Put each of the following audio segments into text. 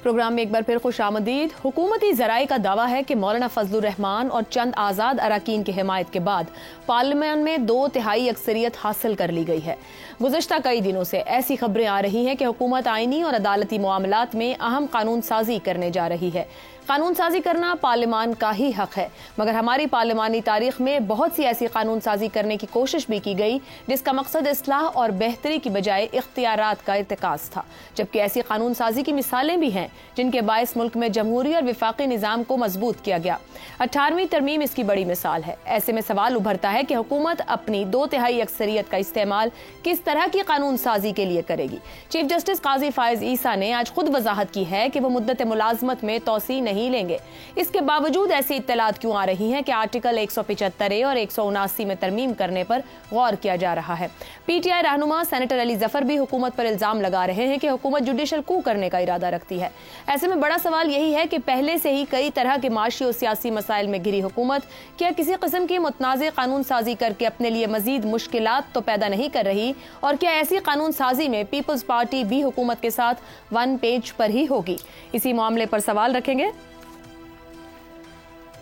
Programme में एक बार फिर खुश आमदीद। हुकूमती ज़राए का दावा है कि मौलाना फजलुर रहमान और चंद आज़ाद अरकान की हिमायत के बाद पार्लियामेंट में 2/3 अक्सरियत हासिल कर ली गई है। गुज़श्ता कई दिनों से ऐसी खबरें आ रही हैं कि हुकूमत आईनी और अदालती मामलात में अहम कानून साजी करने जा रही है। कानून साजी करना पार्लियामान का ही हक है, मगर हमारी पार्लियामानी तारीख में बहुत सी ऐसी कानून साजी करने की कोशिश भी की गई जिसका मकसद इस्लाह और बेहतरी की बजाय इख्तियारात का इर्तिकाज़ था, जबकि ऐसी कानून साजी की मिसालें भी हैं जिनके बायस मुल्क में जमहूरी और विफाकी निज़ाम को मजबूत किया गया। 18वीं तरमीम इसकी बड़ी मिसाल है। ऐसे में सवाल उभरता है कि हुकूमत अपनी 2/3 अक्सरियत का इस्तेमाल किस तरह की कानून साजी के लिए करेगी। चीफ जस्टिस काजी फायज ईसा ने आज खुद वजाहत की है कि वो मुद्दत मुलाजमत में तोसी नहीं लेंगे। इसके बावजूद ऐसी इत्तलात क्यों आ रही हैं कि आर्टिकल 175 और 179 में तरमीम करने पर गौर किया जा रहा है। पीटीआई रहनुमा सेनेटर अली जफर भी हुकूमत पर इल्जाम लगा रहे हैं कि हुकूमत जुडिशल कू करने का इरादा रखती है। ऐसे में बड़ा सवाल यही है कि पहले से ही कई तरह के माशी और सियासी मसाइल में घिरी हुकूमत क्या किसी किस्म की मुतनाज़ कानून साजी करके अपने लिए मजीद मुश्किलात तो पैदा नहीं कर रही, और क्या ऐसी कानून साजी में पीपल्स पार्टी भी हुकूमत के साथ वन पेज पर ही होगी। इसी मामले पर सवाल रखेंगे।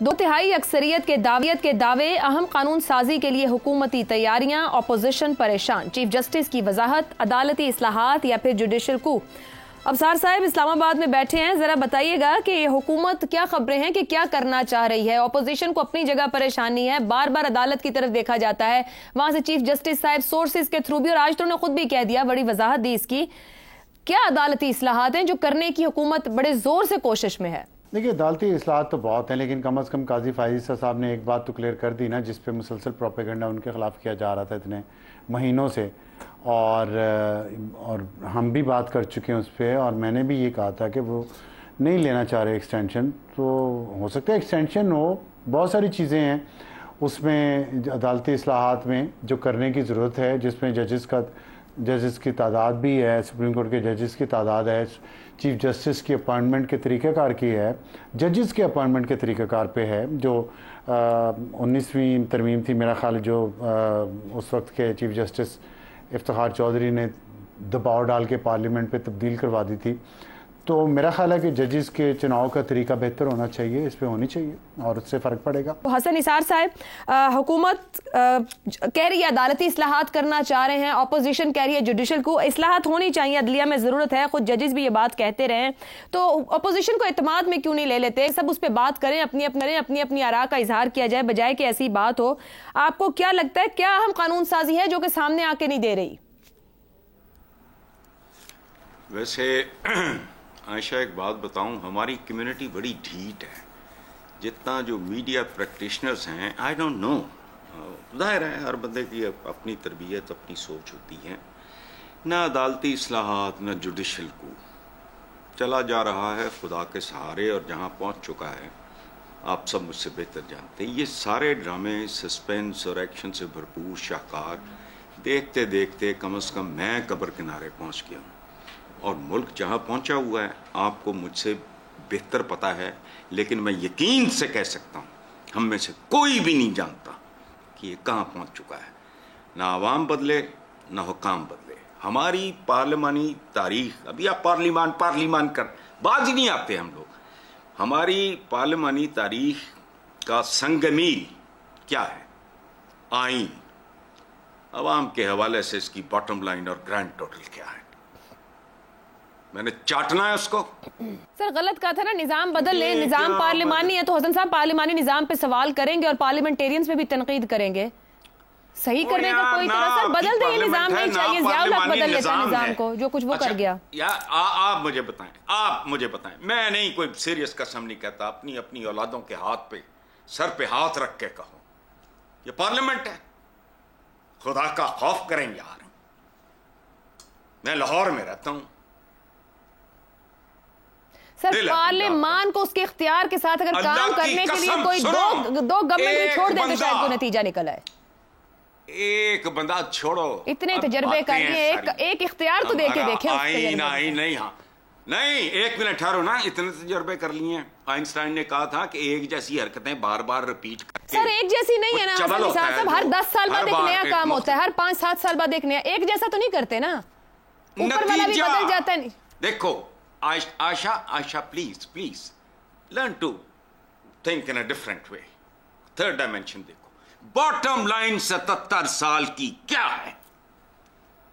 2/3 अक्सरियत के दावे, अहम कानून साजी के लिए हुकूमती तैयारियां, अपोजिशन परेशान, चीफ जस्टिस की वजाहत, अदालती इस्लाहात या फिर जुडिशल कू। अफसार साहब इस्लामाबाद में बैठे हैं, जरा बताइएगा कि ये हुकूमत क्या खबरें हैं कि क्या करना चाह रही है। अपोजिशन को अपनी जगह परेशानी है, बार बार अदालत की तरफ देखा जाता है, वहां से चीफ जस्टिस साहब सोर्सेज के थ्रू भी, और आज तो उन्होंने खुद भी कह दिया, बड़ी वजाहत दी इसकी। क्या अदालती इस्लाहात हैं जो करने की हुकूमत बड़े जोर से कोशिश में है? देखिए, अदालती इस्लाहात तो बहुत हैं, लेकिन कम अज़ कम काजी फायज साहब ने एक बात तो क्लियर कर दी ना, जिस पे मुसलसल प्रोपेगेंडा उनके ख़िलाफ़ किया जा रहा था इतने महीनों से, और हम भी बात कर चुके हैं उस पर, और मैंने भी ये कहा था कि वो नहीं लेना चाह रहे एक्सटेंशन। तो हो सकता है एक्सटेंशन हो, बहुत सारी चीज़ें हैं उसमें अदालती इस्लाहात में जो करने की ज़रूरत है, जिसमें जजेस की तादाद भी है, सुप्रीम कोर्ट के जजेस की तादाद है, चीफ जस्टिस की अपॉइंटमेंट के तरीक़ाकार की है, जजेस के अपॉइंटमेंट के तरीक़ाकार पे है, जो 19वीं तरमीम थी मेरा ख्याल, जो उस वक्त के चीफ जस्टिस इफ्तिखार चौधरी ने दबाव डाल के पार्लियामेंट पे तब्दील करवा दी थी। तो मेरा ख्याल है कि जजेस के चुनाव का तरीका बेहतर होना चाहिए, इस पे होनी चाहिए, और उससे फ़र्क पड़ेगा। हसन निसार साहब, हुकूमत कह रही है अदालती इस्लाहात करना चाह रहे हैं, अपोजिशन कह रही है जुडिशल को इस्लाहात होनी चाहिए, अदलिया में ज़रूरत है, खुद जजेस भी ये बात कहते रहे, तो अपोजिशन को एतमाद में क्यों नहीं ले लेते? सब उस पर बात करें, अपनी आरा का इजहार किया जाए, बजाय कि ऐसी बात हो। आपको क्या लगता है, क्या अहम कानून साजी है जो कि सामने आके नहीं दे रही? वैसे आयशा, एक बात बताऊं, हमारी कम्युनिटी बड़ी ढीठ है। जितना जो मीडिया प्रैक्टिशनर्स हैं, आई डोंट नो, ज़ाहिर है हर बंदे की अपनी तरबियत, अपनी सोच होती है। ना अदालती इस्लाहात, ना जुडिशल को चला जा रहा है खुदा के सहारे, और जहां पहुंच चुका है आप सब मुझसे बेहतर जानते हैं। ये सारे ड्रामे सस्पेंस और एक्शन से भरपूर शाहकार देखते देखते कम अज़ कम मैं कब्र किनारे पहुंच गया हूँ, और मुल्क जहां पहुंचा हुआ है आपको मुझसे बेहतर पता है। लेकिन मैं यकीन से कह सकता हूं, हम में से कोई भी नहीं जानता कि ये कहां पहुंच चुका है। ना आवाम बदले, ना हुकाम बदले। हमारी पार्लिमानी तारीख, अभी आप पार्लिमान कर बाज ही नहीं आते हम लोग। हमारी पार्लिमानी तारीख का संगमील क्या है? आईन। अवाम के हवाले से इसकी बॉटम लाइन और ग्रैंड टोटल क्या है? मैंने चाटना है उसको। सर गलत कहा था ना, निजाम बदल ले, निजाम पार्लिमानी है, तो हसन साहब पार्लिमानी निजाम पे सवाल करेंगे और पार्लियामेंटेरियंस पे भी तनकीद करेंगे। सही करने का कोई तरह सर बदल दे, निजाम नहीं चाहिए, ज़ियाउल बदल लेता निजाम को, जो कुछ वो कर गया। आप मुझे बताएं, मैं नहीं कोई सीरियस कसम नहीं कहता, अपनी औलादों के हाथ पे, सर पे हाथ रख के कहो, ये पार्लियामेंट है, खुदा का खौफ करें यार। मैं लाहौर में रहता हूं सर, पार्लियामान को उसके इख्तियार के साथ अगर काम करने के लिए कोई दो गवर्नमेंट भी छोड़ दे तो शायद कोई नतीजा निकल आए। एक बंदा छोड़ो, इतने तजर्बे कर लिए, एक इख्तियार तो देके देखे। नहीं, एक मिनट ठहरो ना, इतने तजर्बे कर लिए। आइंस्टाइन ने कहा था कि एक जैसी हरकतें बार बार रिपीट करके, सर एक जैसी नहीं है ना साहब, हर 10 साल बाद एक नया काम होता है, हर 5-7 साल बाद एक नया, एक जैसा तो नहीं करते ना, ऊपर वाला भी बदल जाता है। देखो Aisha, please, learn to think in a different way. Third dimension देखो. Bottom line 77 साल की क्या है?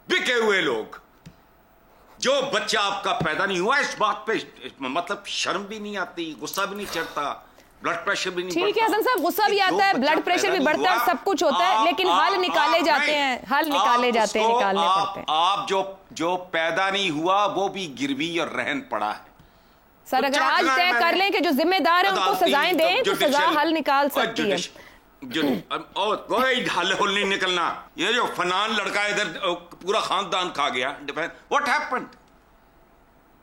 बिके हुए लोग. जो बच्चा आपका पैदा नहीं हुआ, इस बात पे मतलब शर्म भी नहीं आती, गुस्सा भी नहीं चढ़ता, ब्लड प्रेशर भी नहीं बढ़ता. ठीक है हसन साहब, गुस्सा भी आता है, ब्लड प्रेशर भी बढ़ता है, सब कुछ होता है, लेकिन हल निकाले जाते हैं, निकालने पड़ते हैं. आप जो पैदा नहीं हुआ वो भी गिरवी और रहन पड़ा है. सर अगर आज तय कर लें कि जो जिम्मेदार है उनको सजाएं दें तो सजा हल निकाल सकती है. कोई हल नहीं निकलना. ये जो फनान लड़का इधर पूरा खानदान खा गया, व्हाट हैपेंड?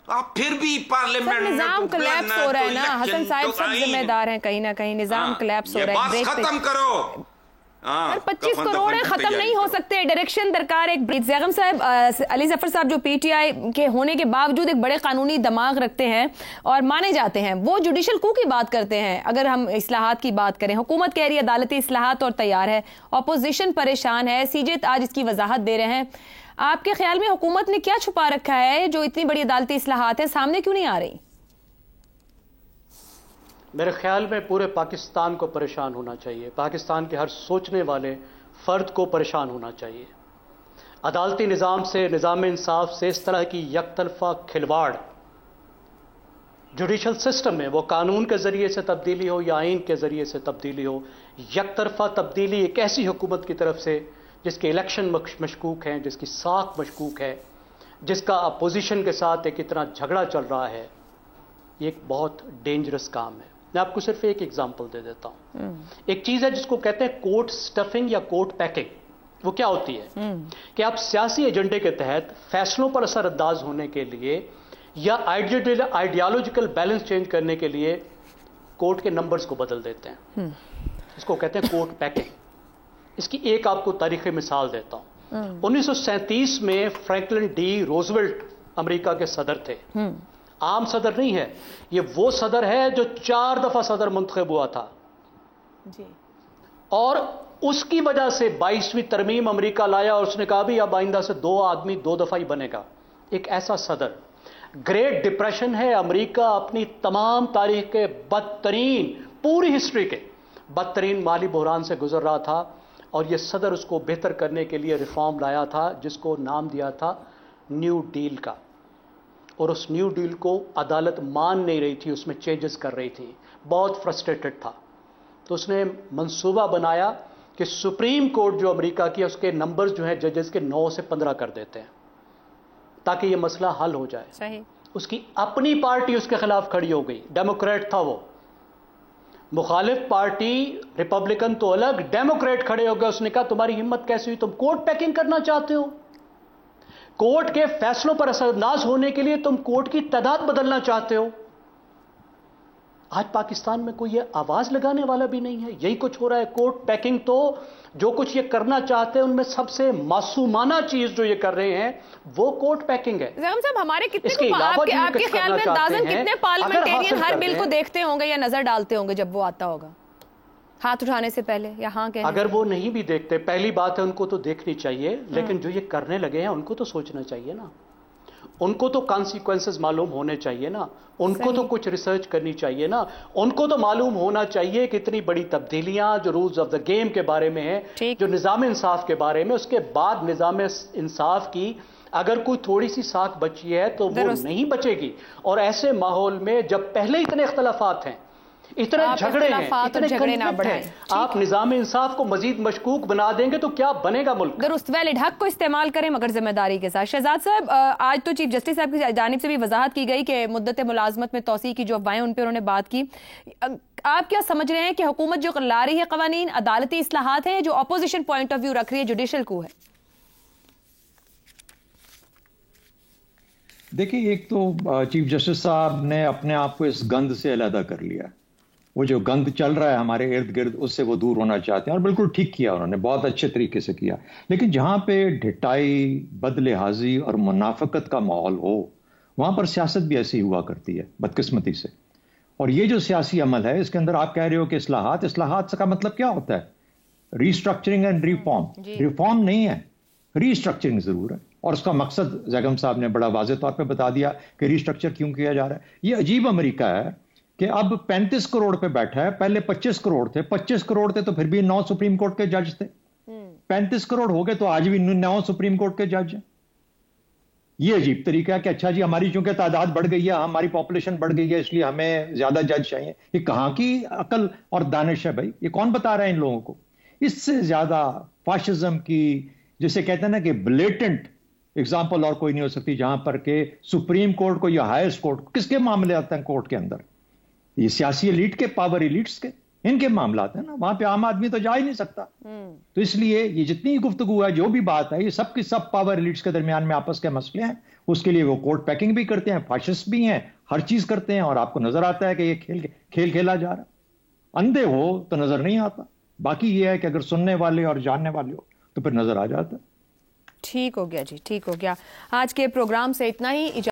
आप फिर भी पार्लियामेंट में निजाम कोलैप्स हो रहा है ना हसन साहब, सब जिम्मेदार हैं कहीं ना कहीं. निजाम कोलैप्स हो रहा है. खत्म करो. 25 करोड़ है, खत्म नहीं हो सकते. डायरेक्शन दरकार एक. जैगम साहब, अली जफर साहब जो पीटीआई के होने के बावजूद एक बड़े कानूनी दिमाग रखते हैं और माने जाते हैं, वो जुडिशल कू की बात करते हैं. अगर हम इस्लाहात की बात करें, हुकूमत कह रही है अदालती इस्लाहात और तैयार है, अपोजिशन परेशान है, सीजे आज इसकी वजाहत दे रहे हैं. आपके ख्याल में हुकूमत ने क्या छुपा रखा है जो इतनी बड़ी अदालती इस्लाहात है सामने क्यों नहीं आ रही? मेरे ख्याल में पूरे पाकिस्तान को परेशान होना चाहिए. पाकिस्तान के हर सोचने वाले फ़र्द को परेशान होना चाहिए. अदालती निज़ाम से, निज़ाम इंसाफ से इस तरह की यकतरफा खिलवाड़ जुडिशल सिस्टम में, वो कानून के ज़रिए से तब्दीली हो या आइन के ज़रिए से तब्दीली हो, यकतरफा तब्दीली एक ऐसी हुकूमत की तरफ से जिसके इलेक्शन मशकूक हैं, जिसकी साख मशकूक है, जिसका अपोजिशन के साथ एक इतना झगड़ा चल रहा है, ये एक बहुत डेंजरस काम है. मैं आपको सिर्फ एक एग्जांपल दे देता हूं. एक चीज है जिसको कहते हैं कोर्ट स्टफिंग या कोर्ट पैकिंग. वो क्या होती है कि आप सियासी एजेंडे के तहत फैसलों पर असरअंदाज होने के लिए या आइडियोलॉजिकल बैलेंस चेंज करने के लिए कोर्ट के नंबर्स को बदल देते हैं. इसको कहते हैं कोर्ट पैकिंग. इसकी एक आपको तारीखी मिसाल देता हूं. 1937 में फ्रैंकलिन डी रोजवेल्ट अमेरिका के सदर थे. आम सदर नहीं है, ये वो सदर है जो 4 दफा सदर मुंतखब हुआ था जी. और उसकी वजह से 22वीं तरमीम अमेरिका लाया और उसने कहा भी अब आइंदा से 2 आदमी 2 दफा ही बनेगा. एक ऐसा सदर. ग्रेट डिप्रेशन है, अमेरिका अपनी तमाम तारीख के बदतरीन, पूरी हिस्ट्री के बदतरीन माली बहरान से गुजर रहा था और यह सदर उसको बेहतर करने के लिए रिफॉर्म लाया था जिसको नाम दिया था न्यू डील का. और उस न्यू डील को अदालत मान नहीं रही थी, उसमें चेंजेस कर रही थी, बहुत फ्रस्ट्रेटेड था. तो उसने मंसूबा बनाया कि सुप्रीम कोर्ट जो अमेरिका की है उसके नंबर्स जो हैं जजेस के 9 से 15 कर देते हैं ताकि ये मसला हल हो जाए. सही. उसकी अपनी पार्टी उसके खिलाफ खड़ी हो गई. डेमोक्रेट था वो. मुखालिफ पार्टी रिपब्लिकन तो अलग, डेमोक्रेट खड़े हो गए. उसने कहा तुम्हारी हिम्मत कैसी हुई, तुम कोर्ट पैकिंग करना चाहते हो, कोर्ट के फैसलों पर असरअंदाज होने के लिए तुम कोर्ट की तादाद बदलना चाहते हो. आज पाकिस्तान में कोई ये आवाज लगाने वाला भी नहीं है. यही कुछ हो रहा है. कोर्ट पैकिंग तो जो कुछ ये करना चाहते हैं उनमें सबसे मासूमाना चीज जो ये कर रहे हैं वो कोर्ट पैकिंग है. जैगम साहब, हमारे कितने आपके ख्याल में अंदाज़न कितने पार्लियामेंटेरियन हर बिल को देखते होंगे या नजर डालते होंगे जब वो आता होगा, हाथ उठाने से पहले या हाँ कहने? अगर वो नहीं भी देखते, पहली बात है उनको तो देखनी चाहिए, लेकिन जो ये करने लगे हैं उनको तो सोचना चाहिए ना. उनको तो कॉन्सिक्वेंसेस मालूम होने चाहिए ना. उनको तो कुछ रिसर्च करनी चाहिए ना. उनको तो मालूम होना चाहिए कि इतनी बड़ी तब्दीलियां जो रूल्स ऑफ द गेम के बारे में है, जो निज़ाम इंसाफ के बारे में, उसके बाद निज़ाम इंसाफ की अगर कोई थोड़ी सी साख बची है तो वो नहीं बचेगी. और ऐसे माहौल में जब पहले इतने इख्तलाफात हैं, इतने झगड़े हैं, इतने झगड़े ना बढ़ाएं, आप निज़ाम इंसाफ को मजीद मशकूक बना देंगे तो क्या बनेगा मुल्क? दुरुस्त वैलिड हक को इस्तेमाल करें मगर जिम्मेदारी के साथ. शहजाद साहब, आज तो चीफ जस्टिस साहब की जानिब से भी वजाहत की गई कि मुद्दत मुलाजमत में तोसी की जो अफवाहें उन पर उन्होंने बात की. आप क्या समझ रहे हैं कि हुकूमत जो ला रही है कवानीन अदालती इस्लाहात हैं जो अपोजिशन पॉइंट ऑफ व्यू रख रही है जुडिशल को है? देखिए, एक तो चीफ जस्टिस साहब ने अपने आप को इस गंद से अलहदा कर लिया. वो जो गंद चल रहा है हमारे इर्द गिर्द उससे वो दूर होना चाहते हैं और बिल्कुल ठीक किया उन्होंने, बहुत अच्छे तरीके से किया. लेकिन जहां पे ढिठाई, बदलिहाजी और मुनाफकत का माहौल हो वहां पर सियासत भी ऐसी हुआ करती है बदकिस्मती से. और ये जो सियासी अमल है इसके अंदर आप कह रहे हो कि इस्लाहात का मतलब क्या होता है? Restructuring and reform. रिफॉर्म नहीं है, रीस्ट्रक्चरिंग जरूर है. اور اس کا مقصد زیگم صاحب نے بڑا واضح طور پہ بتا دیا کہ ریسٹرکچر کیوں کیا جا رہا ہے. یہ عجیب امریکہ ہے کہ اب 35 کروڑ پہ بیٹھا ہے. پہلے 25 کروڑ تھے. 25 کروڑ تھے تو پھر بھی 9 سپریم کورٹ کے جج تھے. 35 کروڑ ہو گئے تو آج بھی 9 سپریم کورٹ کے جج ہیں. یہ عجیب طریقہ ہے کہ اچھا جی ہماری چونکہ تعداد بڑھ گئی ہے, ہماری پاپولیشن بڑھ گئی ہے, اس لیے ہمیں زیادہ جج چاہیے. یہ کہاں کی عقل اور دانش ہے بھائی؟ یہ کون بتا رہا ہے ان لوگوں کو؟ اس سے زیادہ فاشزم کی, جسے کہتے ہیں نا کہ بلیٹنٹ ایگزامپل اور کوئی نہیں ہو سکتی, جہاں پر کہ سپریم کورٹ کو یا ہائیسٹ کورٹ, کس کے معاملے آتے ہیں کورٹ کے اندر؟ یہ سیاسی ایلیٹ کے, پاور ایلیٹس کے, ان کے معاملات ہیں نا. وہاں پہ عام آدمی تو جا ہی نہیں سکتا. تو اس لیے یہ جتنی گفتگو ہے, جو بھی بات ہے, یہ سب کی سب پاور ایلیٹس کے درمیان میں آپس کے مسئلے ہیں. اس کے لیے وہ کورٹ پیکنگ بھی کرتے ہیں, فاشسٹ بھی ہیں, ہر چیز کرتے ہیں, اور آپ کو نظر آتا ہے کہ یہ کھیل کھیلا جا رہا ہے. اندھے ہو تو نظر نہیں آتا. باقی یہ ہے کہ اگر سننے والے اور جاننے والے ہو تو پھر نظر آ جاتا ہے. ٹھیک ہو گیا جی, ٹھیک ہو گیا. آج کے پروگرام سے اتنا ہی.